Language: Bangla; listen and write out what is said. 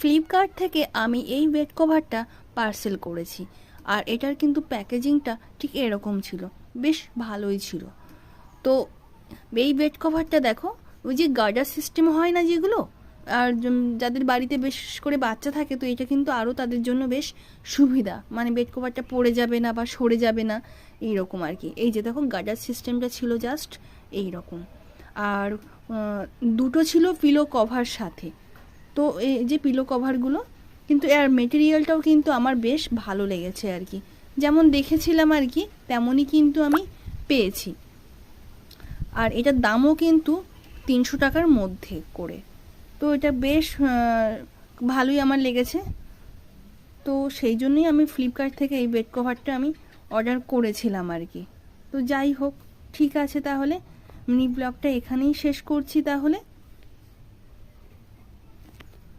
ফ্লিপকার্ট থেকে আমি এই বেড কভারটা পার্সেল করেছি, আর এটার কিন্তু প্যাকেজিংটা ঠিক এরকম ছিল, বেশ ভালোই ছিল। তো এই বেড কভারটা দেখো, ওই যে গার্ডার সিস্টেম হয় না যেগুলো, আর যাদের বাড়িতে বিশেষ করে বাচ্চা থাকে, তো এটা কিন্তু আরও তাদের জন্য বেশ সুবিধা, মানে বেড কভারটা পড়ে যাবে না বা সরে যাবে না, এইরকম আর কি। এই যে দেখো গার্ডার সিস্টেমটা ছিল জাস্ট এই রকম। আর দুটো ছিল পিলো কভার সাথে। তো এই যে পিলো কভারগুলো কিন্তু এর মেটেরিয়ালটাও কিন্তু আমার বেশ ভালো লেগেছে আর কি, যেমন দেখেছিলাম আর কি তেমনই কিন্তু আমি পেয়েছি। আর এটার দামও কিন্তু 300 টাকার মধ্যে করে। তো এটা বেশ ভালোই আমার লেগেছে। তো সেই জন্যই আমি ফ্লিপকার্ট থেকে এই বেড কভারটা আমি অর্ডার করেছিলাম আর কি। তো যাই হোক, ঠিক আছে, তাহলে মিনি ব্লগটা এখানেই শেষ করছি তাহলে।